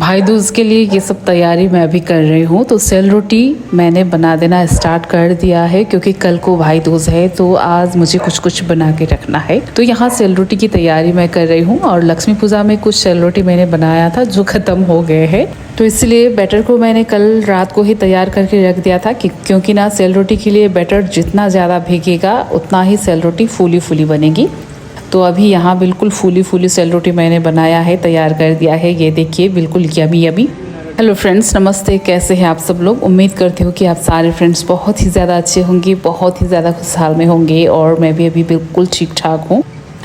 भाई दूज के लिए ये सब तैयारी मैं अभी कर रही हूँ। तो सेल रोटी मैंने बना देना स्टार्ट कर दिया है क्योंकि कल को भाई दूज है, तो आज मुझे कुछ कुछ बना के रखना है। तो यहाँ सेल रोटी की तैयारी मैं कर रही हूँ और लक्ष्मी पूजा में कुछ सेल रोटी मैंने बनाया था जो ख़त्म हो गए हैं, तो इसलिए बैटर को मैंने कल रात को ही तैयार करके रख दिया था क्योंकि ना सेल रोटी के लिए बैटर जितना ज़्यादा भीगेगा उतना ही सेल रोटी फूली फूली बनेगी। तो अभी यहाँ बिल्कुल फूली फूली सेल रोटी मैंने बनाया है, तैयार कर दिया है। ये देखिए बिल्कुल यमी यमी। हेलो फ्रेंड्स, नमस्ते, कैसे हैं आप सब लोग। उम्मीद करती हूँ कि आप सारे फ्रेंड्स बहुत ही ज़्यादा अच्छे होंगे, बहुत ही ज़्यादा खुशहाल में होंगे और मैं भी अभी बिल्कुल ठीक ठाक हूँ।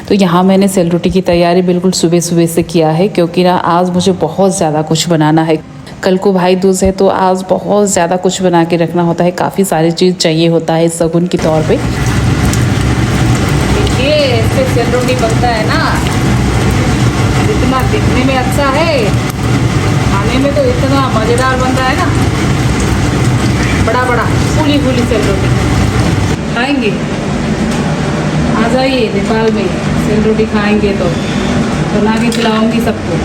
तो यहाँ मैंने सेल रोटी की तैयारी बिल्कुल सुबह सुबह से किया है क्योंकि ना आज मुझे बहुत ज़्यादा कुछ बनाना है। कल को भाई दूज है तो आज बहुत ज़्यादा कुछ बना के रखना होता है, काफ़ी सारी चीज़ चाहिए होता है शगुन के तौर पर। ऐसे सेल रोटी बनता है ना, जितना दिखने में अच्छा है खाने में तो इतना मज़ेदार बन रहा है ना। बड़ा बड़ा फूली फूली सेल रोटी खाएंगे, आ जाइए नेपाल में, सेल रोटी खाएंगे तो बना के खिलाऊंगी सबको।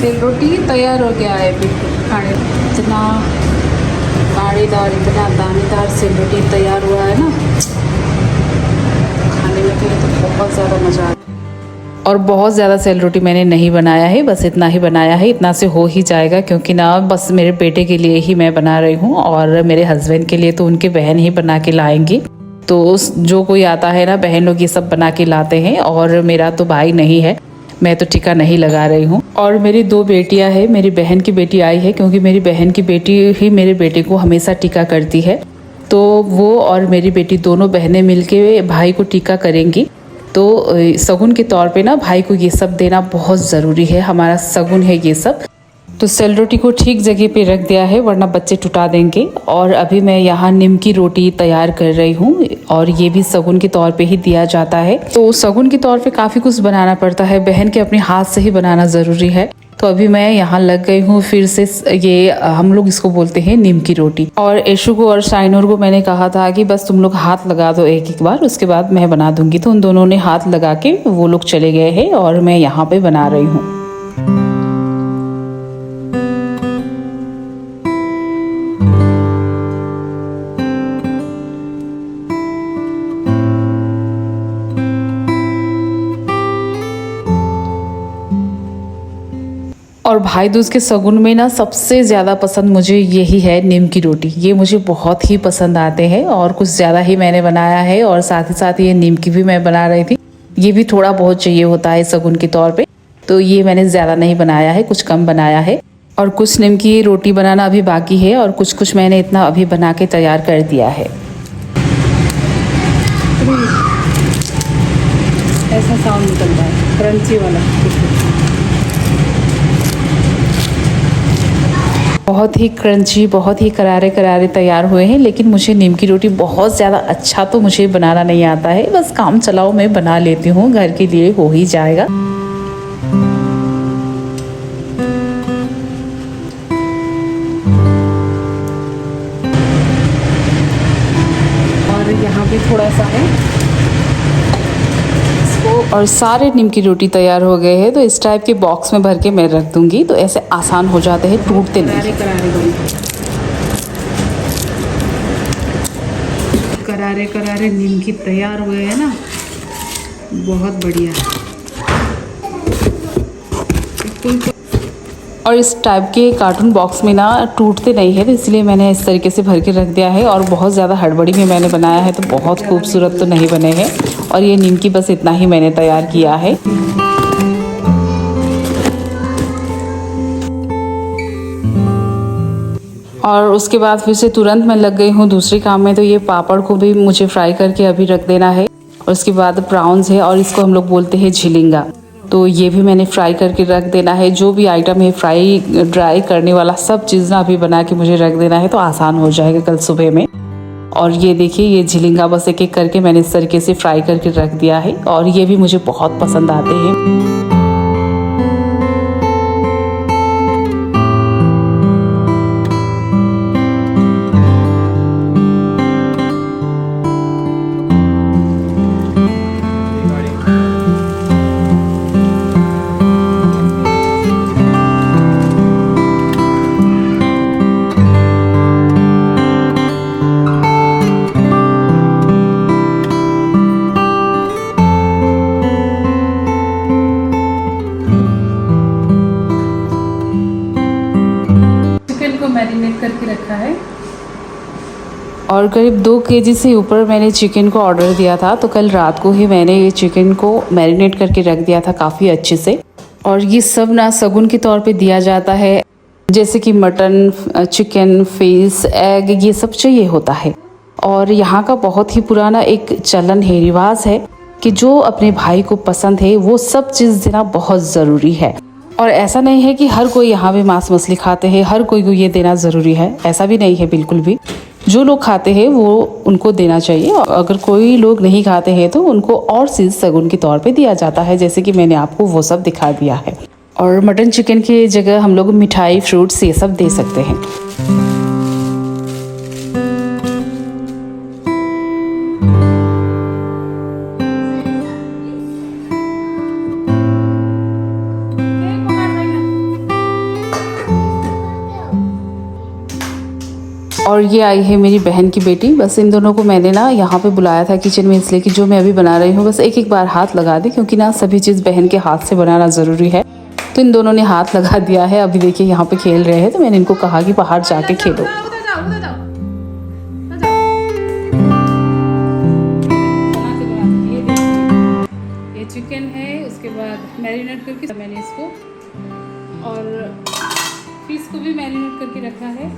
सेल रोटी तैयार हो गया है बिल्कुल खाने। इतना काड़ेदार, इतना दानेदार सेल रोटी तैयार हुआ है ना, तो बहुत ज़्यादा मज़ा आया। और बहुत ज़्यादा सेल रोटी मैंने नहीं बनाया है, बस इतना ही बनाया है, इतना से हो ही जाएगा क्योंकि ना बस मेरे बेटे के लिए ही मैं बना रही हूँ और मेरे हस्बैंड के लिए तो उनके बहन ही बना के लाएंगी। तो जो कोई आता है ना, बहन लोग ये सब बना के लाते हैं और मेरा तो भाई नहीं है, मैं तो टीका नहीं लगा रही हूँ। और मेरी दो बेटियाँ हैं, मेरी बहन की बेटी आई है क्योंकि मेरी बहन की बेटी ही मेरे बेटे को हमेशा टीका करती है, तो वो और मेरी बेटी दोनों बहनें मिलके भाई को टीका करेंगी। तो शगुन के तौर पे ना भाई को ये सब देना बहुत ज़रूरी है, हमारा शगुन है ये सब। तो सेल रोटी को ठीक जगह पे रख दिया है वरना बच्चे टुटा देंगे। और अभी मैं यहाँ नीम की रोटी तैयार कर रही हूँ और ये भी शगुन के तौर पे ही दिया जाता है। तो शगुन के तौर पे काफ़ी कुछ बनाना पड़ता है, बहन के अपने हाथ से ही बनाना ज़रूरी है। तो अभी मैं यहाँ लग गई हूँ फिर से, ये हम लोग इसको बोलते हैं नीम की रोटी। और ऐशु को और शाइनूर को मैंने कहा था कि बस तुम लोग हाथ लगा दो एक एक बार, उसके बाद मैं बना दूंगी। तो उन दोनों ने हाथ लगा के वो लोग चले गए हैं और मैं यहाँ पे बना रही हूँ। और भाई दूज के शगुन में ना सबसे ज़्यादा पसंद मुझे यही है, नीम की रोटी। ये मुझे बहुत ही पसंद आते हैं और कुछ ज़्यादा ही मैंने बनाया है। और साथ ही साथ ये नीम की भी मैं बना रही थी, ये भी थोड़ा बहुत चाहिए होता है शगुन के तौर पे, तो ये मैंने ज़्यादा नहीं बनाया है, कुछ कम बनाया है। और कुछ नीम की रोटी बनाना अभी बाकी है और कुछ कुछ मैंने इतना अभी बना के तैयार कर दिया है। ऐसा साउंड निकलता है क्रंची वाला, बहुत ही क्रंची, बहुत ही करारे करारे तैयार हुए हैं। लेकिन मुझे नीम की रोटी बहुत ज़्यादा अच्छा तो मुझे बनाना नहीं आता है, बस काम चलाओ मैं बना लेती हूँ, घर के लिए हो ही जाएगा। और यहाँ भी थोड़ा सा है और सारे नीम की रोटी तैयार हो गए हैं। तो इस टाइप के बॉक्स में भर के मैं रख दूंगी, तो ऐसे आसान हो जाते हैं, टूटते नहीं। करारे करारे नीम की तैयार हुए हैं ना, बहुत बढ़िया। और इस टाइप के कार्टून बॉक्स में ना टूटते नहीं है, तो इसलिए मैंने इस तरीके से भर के रख दिया है। और बहुत ज़्यादा हड़बड़ी में मैंने बनाया है, तो बहुत खूबसूरत तो नहीं बने हैं। और ये नीम की बस इतना ही मैंने तैयार किया है। और उसके बाद फिर से तुरंत मैं लग गई हूँ दूसरे काम में। तो ये पापड़ को भी मुझे फ्राई करके अभी रख देना है। और उसके बाद प्राउंस है और इसको हम लोग बोलते हैं झिलिंगा, तो ये भी मैंने फ्राई करके रख देना है। जो भी आइटम है फ्राई ड्राई करने वाला सब चीज़ ना अभी बना के मुझे रख देना है, तो आसान हो जाएगा कल सुबह में। और ये देखिए, ये झिलिंगा बस एक एक करके मैंने इस तरीके से फ्राई करके रख दिया है और ये भी मुझे बहुत पसंद आते हैं। और करीब 2 केजी से ऊपर मैंने चिकन को ऑर्डर दिया था। तो कल रात को ही मैंने ये चिकन को मैरिनेट करके रख दिया था काफ़ी अच्छे से। और ये सब ना शगुन के तौर पे दिया जाता है, जैसे कि मटन, चिकन, फिश, एग, ये सब चाहिए होता है। और यहाँ का बहुत ही पुराना एक चलन है, रिवाज है कि जो अपने भाई को पसंद है वो सब चीज़ देना बहुत ज़रूरी है। और ऐसा नहीं है कि हर कोई यहाँ पे मांस मछली खाते हैं, हर कोई को ये देना ज़रूरी है, ऐसा भी नहीं है बिल्कुल भी। जो लोग खाते हैं वो उनको देना चाहिए। और अगर कोई लोग नहीं खाते हैं तो उनको और चीज़ शगुन के तौर पे दिया जाता है, जैसे कि मैंने आपको वो सब दिखा दिया है। और मटन चिकन की जगह हम लोग मिठाई, फ्रूट्स ये सब दे सकते हैं। और ये आई है मेरी बहन की बेटी। बस इन दोनों को मैंने ना यहाँ पे बुलाया था किचन में, इसलिए कि जो मैं अभी बना रही हूँ बस एक एक बार हाथ लगा दे, क्योंकि ना सभी चीज़ बहन के हाथ से बनाना ज़रूरी है। तो इन दोनों ने हाथ लगा दिया है। अभी देखिए यहाँ पे खेल रहे हैं, तो मैंने इनको कहा कि बाहर जाके खेलो। ये चिकन है, उसके बाद मैरिनेट करके मैंने इसको, और फिश को भी मैरिनेट करके रखा है।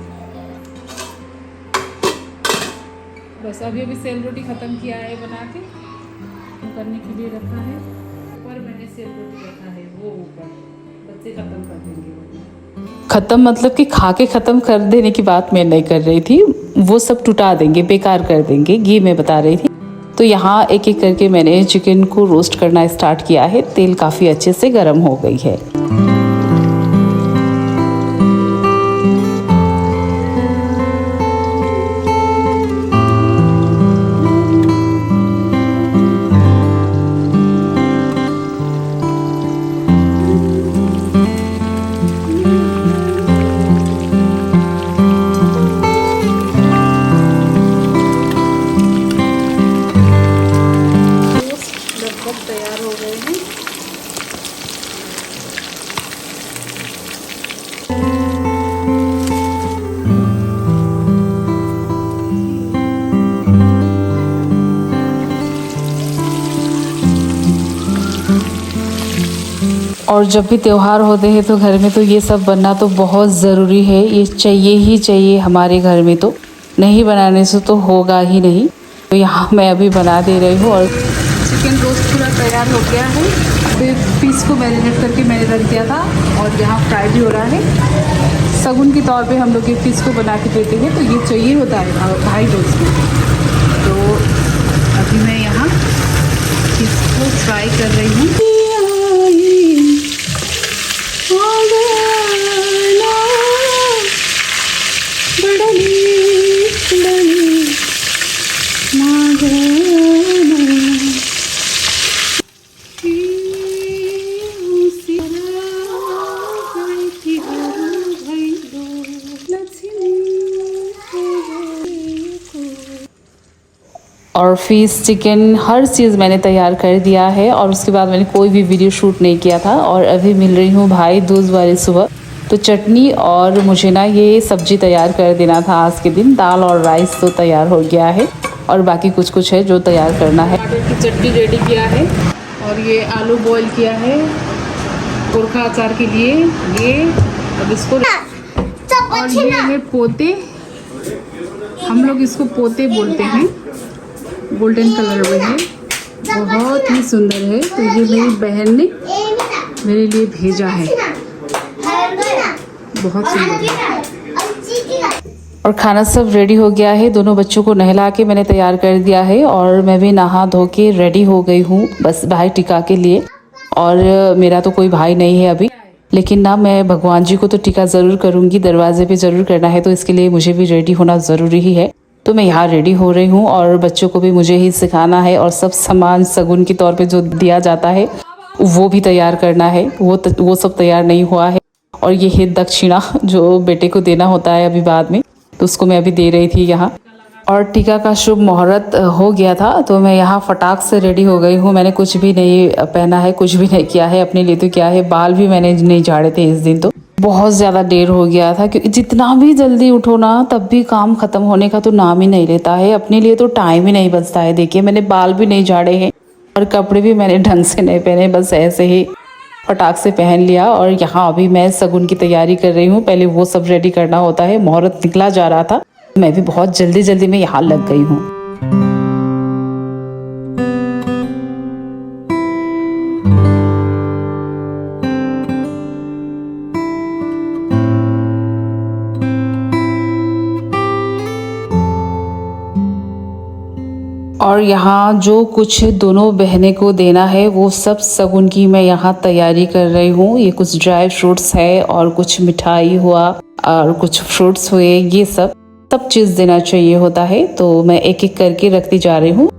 बस अभी सेल रोटी ख़त्म किया है बना के, करने के लिए रखा है। ऊपर मैंने सेल रोटी रखा है, वो ऊपर बच्चे ख़त्म कर देंगे। ख़त्म मतलब कि खा के ख़त्म कर देने की बात मैं नहीं कर रही थी, वो सब टुटा देंगे, बेकार कर देंगे, घी में बता रही थी। तो यहाँ एक एक करके मैंने चिकन को रोस्ट करना स्टार्ट किया है। तेल काफ़ी अच्छे से गर्म हो गई है। तैयार हो गए हैं। और जब भी त्यौहार होते हैं तो घर में तो ये सब बनना तो बहुत ज़रूरी है, ये चाहिए ही चाहिए हमारे घर में। तो नहीं बनाने से तो होगा ही नहीं। तो यहाँ मैं अभी बना दे रही हूँ। और चिकन रोस्ट पूरा तैयार हो गया है। फिर पीस को मैरिनेट करके मैंने रख दिया था और यहाँ फ्राई भी हो रहा है। शगुन के तौर पे हम लोग ये पीस को बना के देते हैं, तो ये चाहिए होता है भाई रोस्ट में। तो अभी मैं यहाँ इसको फ्राई कर रही हूँ। और फिश, चिकन, हर चीज़ मैंने तैयार कर दिया है। और उसके बाद मैंने कोई भी वीडियो शूट नहीं किया था। और अभी मिल रही हूँ भाई दूज वाली सुबह। तो चटनी और मुझे ना ये सब्ज़ी तैयार कर देना था आज के दिन। दाल और राइस तो तैयार हो गया है और बाकी कुछ कुछ है जो तैयार करना है। टमाटर की चटनी रेडी किया है और ये आलू बॉईल किया है गोरखा अचार के लिए। ये अब इसको, और ये है पोते, हम लोग इसको पोते बोलते हैं। गोल्डन कलर में है, बहुत ही सुंदर है। तो ये मेरी बहन ने मेरे लिए भेजा है, बहुत सुंदर है। और खाना सब रेडी हो गया है। दोनों बच्चों को नहला के मैंने तैयार कर दिया है और मैं भी नहा धो के रेडी हो गई हूँ बस भाई टीका के लिए। और मेरा तो कोई भाई नहीं है अभी, लेकिन ना मैं भगवान जी को तो टीका ज़रूर करूँगी, दरवाजे पे ज़रूर करना है। तो इसके लिए मुझे भी रेडी होना ज़रूरी ही है। तो मैं यहाँ रेडी हो रही हूँ और बच्चों को भी मुझे ही सिखाना है। और सब सामान शगुन के तौर पे जो दिया जाता है वो भी तैयार करना है, वो सब तैयार नहीं हुआ है। और ये है दक्षिणा जो बेटे को देना होता है अभी बाद में, तो उसको मैं अभी दे रही थी यहाँ। और टीका का शुभ मुहूर्त हो गया था तो मैं यहाँ फटाक से रेडी हो गई हूँ। मैंने कुछ भी नहीं पहना है, कुछ भी नहीं किया है अपने लिए। तो क्या है, बाल भी मैंने नहीं झाड़े थे इस दिन। तो बहुत ज़्यादा देर हो गया था क्योंकि जितना भी जल्दी उठो ना तब भी काम ख़त्म होने का तो नाम ही नहीं लेता है। अपने लिए तो टाइम ही नहीं बचता है। देखिए मैंने बाल भी नहीं झाड़े हैं और कपड़े भी मैंने ढंग से नहीं पहने, बस ऐसे ही फटाक से पहन लिया। और यहाँ अभी मैं शगुन की तैयारी कर रही हूँ। पहले वो सब रेडी करना होता है। मुहूर्त निकला जा रहा था, मैं भी बहुत जल्दी जल्दी में यहाँ लग गई हूँ। और यहाँ जो कुछ दोनों बहनें को देना है वो सब शगुन की मैं यहाँ तैयारी कर रही हूँ। ये कुछ ड्राई फ्रूट्स है और कुछ मिठाई हुआ और कुछ फ्रूट्स हुए, ये सब चीज़ देना चाहिए होता है। तो मैं एक एक करके रखती जा रही हूँ।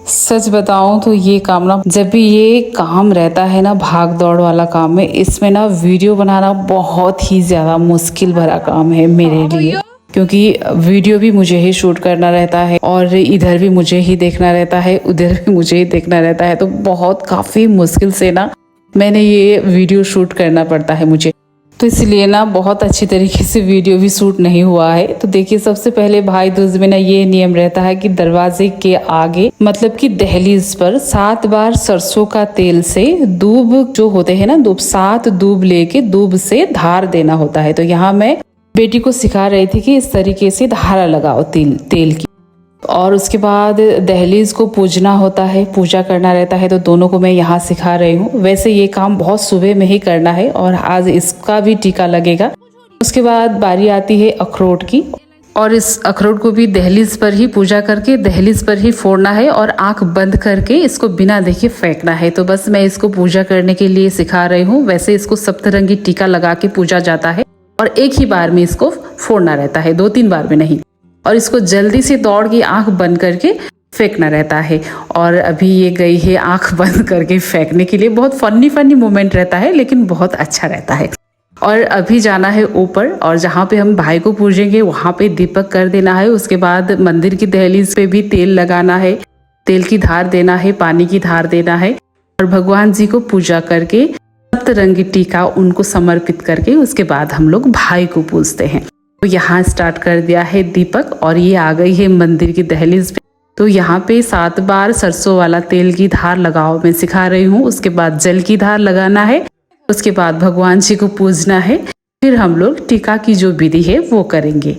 सच बताऊं तो ये काम ना, जब भी ये काम रहता है ना, भाग दौड़ वाला काम है, इसमें ना वीडियो बनाना बहुत ही ज़्यादा मुश्किल भरा काम है मेरे लिए। क्योंकि वीडियो भी मुझे ही शूट करना रहता है और इधर भी मुझे ही देखना रहता है, उधर भी मुझे ही देखना रहता है। तो बहुत काफ़ी मुश्किल से ना मैंने ये वीडियो शूट करना पड़ता है मुझे। तो इसलिए ना बहुत अच्छी तरीके से वीडियो भी शूट नहीं हुआ है। तो देखिए सबसे पहले भाई दूज में ना ये नियम रहता है कि दरवाजे के आगे मतलब कि दहलीज पर 7 बार सरसों का तेल से दूब जो होते हैं ना, दूब 7 दूब लेके दूब से धार देना होता है। तो यहाँ मैं बेटी को सिखा रही थी कि इस तरीके से धारा लगाओ तेल की। और उसके बाद दहलीज को पूजना होता है, पूजा करना रहता है। तो दोनों को मैं यहाँ सिखा रही हूँ। वैसे ये काम बहुत सुबह में ही करना है और आज इसका भी टीका लगेगा। उसके बाद बारी आती है अखरोट की, और इस अखरोट को भी दहलीज पर ही पूजा करके दहलीज पर ही फोड़ना है और आंख बंद करके इसको बिना देखे फेंकना है। तो बस मैं इसको पूजा करने के लिए सिखा रही हूँ। वैसे इसको सप्तरंगी टीका लगा के पूजा जाता है और एक ही बार में इसको फोड़ना रहता है, 2-3 बार में नहीं। और इसको जल्दी से दौड़ के आंख बंद करके फेंकना रहता है। और अभी ये गई है आंख बंद करके फेंकने के लिए। बहुत फनी मोमेंट रहता है लेकिन बहुत अच्छा रहता है। और अभी जाना है ऊपर और जहाँ पे हम भाई को पूजेंगे वहाँ पे दीपक कर देना है। उसके बाद मंदिर की दहलीज पे भी तेल लगाना है, तेल की धार देना है, पानी की धार देना है और भगवान जी को पूजा करके सप्तरंगी टीका उनको समर्पित करके उसके बाद हम लोग भाई को पूजते हैं। तो यहाँ स्टार्ट कर दिया है दीपक और ये आ गई है मंदिर की दहलीज पे। तो यहाँ पे 7 बार सरसों वाला तेल की धार लगाओ मैं सिखा रही हूँ। उसके बाद जल की धार लगाना है, उसके बाद भगवान जी को पूजना है, फिर हम लोग टीका की जो विधि है वो करेंगे।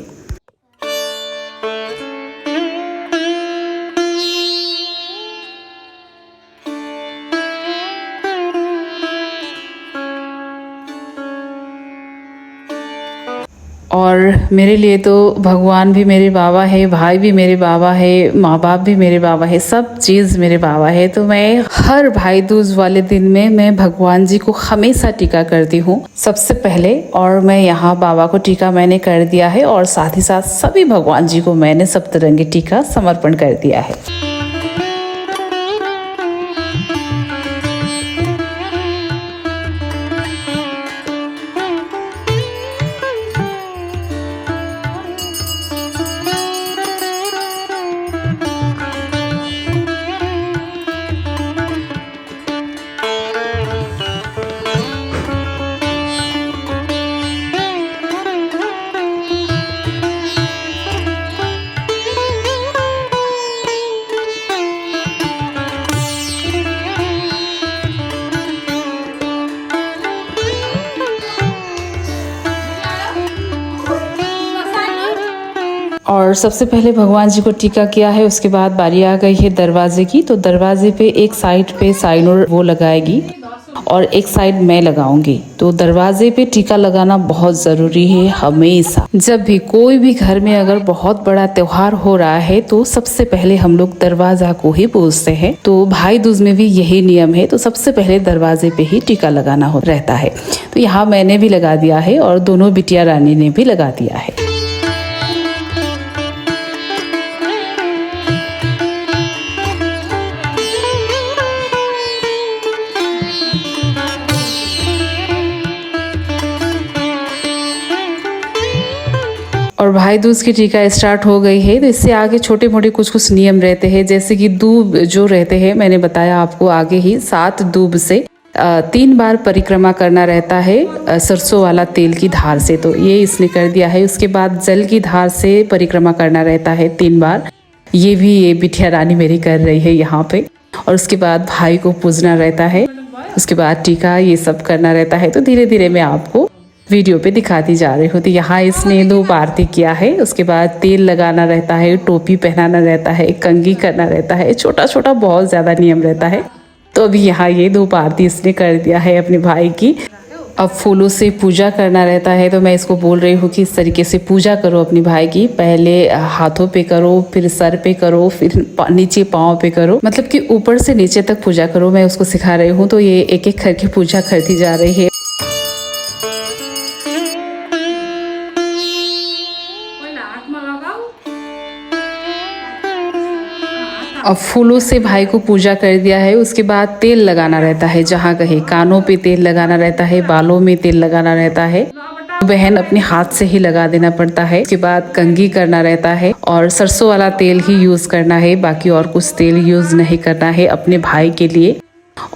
और मेरे लिए तो भगवान भी मेरे बाबा है, भाई भी मेरे बाबा है, माँ बाप भी मेरे बाबा है, सब चीज़ मेरे बाबा है। तो मैं हर भाई दूज वाले दिन में मैं भगवान जी को हमेशा टीका करती हूँ सबसे पहले। और मैं यहाँ बाबा को टीका मैंने कर दिया है और साथ ही साथ सभी भगवान जी को मैंने सप्तरंगी टीका समर्पण कर दिया है। और सबसे पहले भगवान जी को टीका किया है। उसके बाद बारी आ गई है दरवाजे की। तो दरवाजे पे एक साइड पे साइनोर वो लगाएगी और एक साइड मैं लगाऊंगी। तो दरवाजे पे टीका लगाना बहुत ज़रूरी है हमेशा। जब भी कोई भी घर में अगर बहुत बड़ा त्योहार हो रहा है तो सबसे पहले हम लोग दरवाजा को ही पूजते हैं। तो भाई दूज में भी यही नियम है। तो सबसे पहले दरवाजे पे ही टीका लगाना रहता है। तो यहाँ मैंने भी लगा दिया है और दोनों बिटिया रानी ने भी लगा दिया है। भाई दूज की टीका स्टार्ट हो गई है। तो इससे आगे छोटे मोटे कुछ कुछ नियम रहते हैं, जैसे कि दूब जो रहते हैं, मैंने बताया आपको आगे ही 7 दूब से 3 बार परिक्रमा करना रहता है सरसों वाला तेल की धार से, तो ये इसने कर दिया है। उसके बाद जल की धार से परिक्रमा करना रहता है 3 बार, ये भी ये बिटिया रानी मेरी कर रही है यहाँ पे। और उसके बाद भाई को पूजना रहता है, उसके बाद टीका ये सब करना रहता है। तो धीरे धीरे मैं आपको वीडियो पे दिखाती जा रही हूँ। तो यहाँ इसने धूप आरती किया है, उसके बाद तेल लगाना रहता है, टोपी पहनाना रहता है, कंघी करना रहता है, छोटा छोटा बहुत ज़्यादा नियम रहता है। तो अभी यहाँ ये धूप आरती इसने कर दिया है अपने भाई की। अब फूलों से पूजा करना रहता है, तो मैं इसको बोल रही हूँ कि इस तरीके से पूजा करो अपनी भाई की। पहले हाथों पे करो, फिर सर पे करो, फिर नीचे पाँव पे करो, मतलब कि ऊपर से नीचे तक पूजा करो। मैं उसको सिखा रही हूँ, तो ये एक एक करके पूजा करती जा रही है। अब फूलों से भाई को पूजा कर दिया है। उसके बाद तेल लगाना रहता है, जहाँ कहे कानों पे तेल लगाना रहता है, बालों में तेल लगाना रहता है। बहन अपने हाथ से ही लगा देना पड़ता है। उसके बाद कंघी करना रहता है और सरसों वाला तेल ही यूज करना है, बाकी और कुछ तेल यूज नहीं करना है अपने भाई के लिए।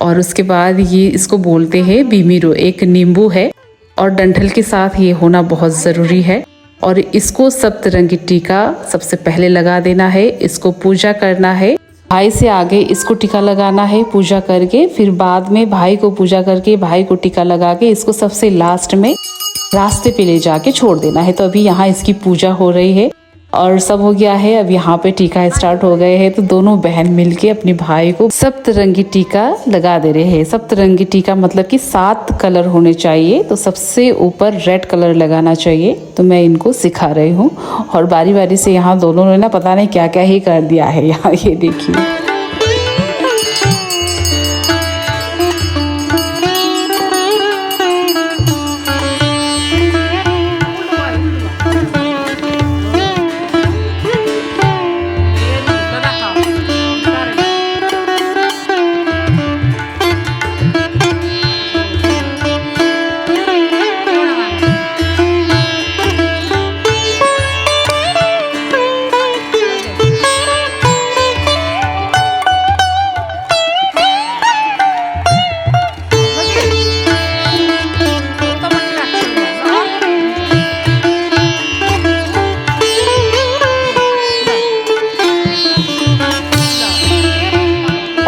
और उसके बाद ये इसको बोलते हैं बीमीरो, एक नींबू है और डंठल के साथ ये होना बहुत ज़रूरी है। और इसको सप्तरंगी टीका सबसे पहले लगा देना है, इसको पूजा करना है। भाई से आगे इसको टीका लगाना है पूजा करके, फिर बाद में भाई को पूजा करके भाई को टीका लगा के इसको सबसे लास्ट में रास्ते पे ले जाके छोड़ देना है। तो अभी यहाँ इसकी पूजा हो रही है और सब हो गया है। अब यहाँ पे टीका स्टार्ट हो गए हैं, तो दोनों बहन मिलके अपने भाई को सप्तरंगी टीका लगा दे रहे हैं। सप्तरंगी टीका मतलब कि 7 कलर होने चाहिए, तो सबसे ऊपर रेड कलर लगाना चाहिए। तो मैं इनको सिखा रही हूँ और बारी बारी से यहाँ दोनों ने ना पता नहीं क्या क्या ही कर दिया है। यहाँ ये देखिए,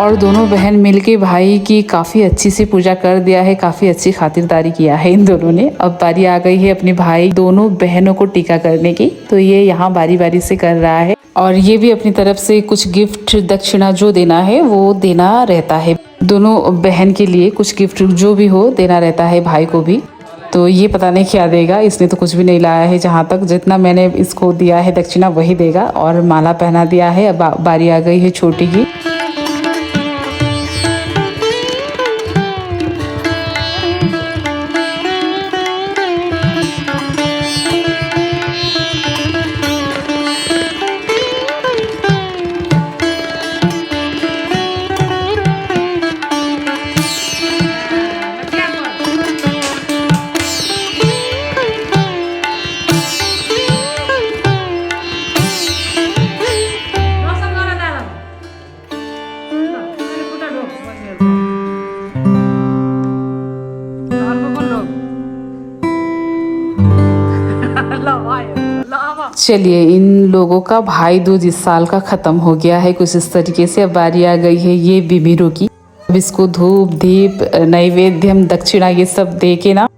और दोनों बहन मिलके भाई की काफ़ी अच्छी सी पूजा कर दिया है, काफ़ी अच्छी खातिरदारी किया है इन दोनों ने। अब बारी आ गई है अपने भाई दोनों बहनों को टीका करने की, तो ये यहाँ बारी बारी से कर रहा है। और ये भी अपनी तरफ से कुछ गिफ्ट दक्षिणा जो देना है वो देना रहता है। दोनों बहन के लिए कुछ गिफ्ट जो भी हो देना रहता है भाई को भी। तो ये पता नहीं क्या देगा, इसने तो कुछ भी नहीं लाया है। जहाँ तक जितना मैंने इसको दिया है दक्षिणा वही देगा। और माला पहना दिया है। अब बारी आ गई है छोटी की। चलिए, इन लोगों का भाई दूज इस साल का खत्म हो गया है कुछ इस तरीके से। अब बारी आ गई है ये बीमीरो की। अब इसको धूप दीप नैवेद्यम दक्षिणा ये सब दे के ना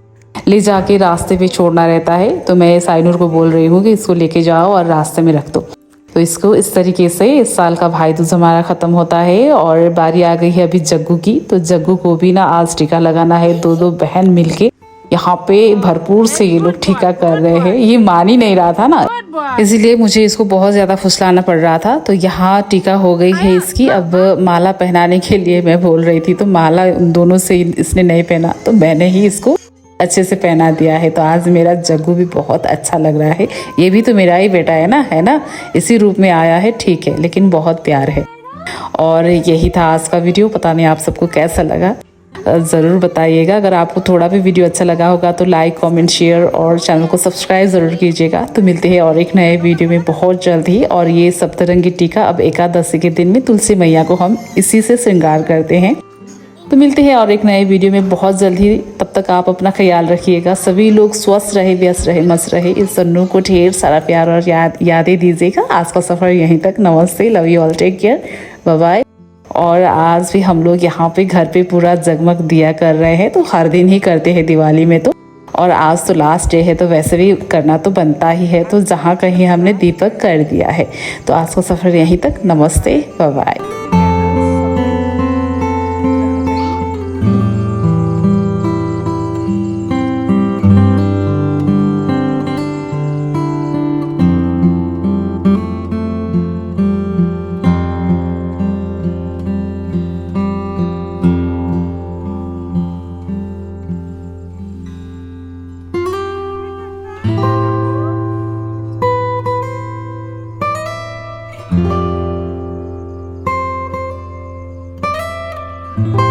ले जाके रास्ते पे छोड़ना रहता है। तो मैं साइनूर को बोल रही हूँ कि इसको लेके जाओ और रास्ते में रख दो। तो इसको इस तरीके से इस साल का भाई दूज हमारा ख़त्म होता है। और बारी आ गई है अभी जग्गू की। तो जग्गू को भी ना आज टीका लगाना है। दो बहन मिलके यहाँ पे भरपूर से ये लोग टीका कर रहे हैं। ये मान ही नहीं रहा था ना, इसीलिए मुझे इसको बहुत ज़्यादा फुसलाना पड़ रहा था। तो यहाँ टीका हो गई है इसकी। अब माला पहनाने के लिए मैं बोल रही थी, तो माला उन दोनों से इसने नहीं पहना, तो मैंने ही इसको अच्छे से पहना दिया है। तो आज मेरा जग्गू भी बहुत अच्छा लग रहा है। ये भी तो मेरा ही बेटा है ना, इसी रूप में आया है, ठीक है, लेकिन बहुत प्यार है। और यही था आज का वीडियो। पता नहीं आप सबको कैसा लगा। ज़रूर बताइएगा। अगर आपको थोड़ा भी वीडियो अच्छा लगा होगा तो लाइक, कमेंट, शेयर और चैनल को सब्सक्राइब ज़रूर कीजिएगा। तो मिलते हैं और एक नए वीडियो में बहुत जल्द ही। और ये सप्तरंगी टीका अब एकादशी के दिन में तुलसी मैया को हम इसी से श्रृंगार करते हैं। तो मिलते हैं और एक नए वीडियो में बहुत जल्द ही। तब तक आप अपना ख्याल रखिएगा। सभी लोग स्वस्थ रहे, व्यस्त रहे, मस्त रहे। इस सन्नू को ढेर सारा प्यार और यादें दीजिएगा। आज का सफ़र यहीं तक। नमस्ते, love you all, take care, bye bye. और आज भी हम लोग यहाँ पे घर पे पूरा जगमग दिया कर रहे हैं। तो हर दिन ही करते हैं दिवाली में तो, और आज तो लास्ट डे है तो वैसे भी करना तो बनता ही है। तो जहाँ कहीं हमने दीपक कर दिया है। तो आज का सफ़र यहीं तक। नमस्ते, बाय बाय। you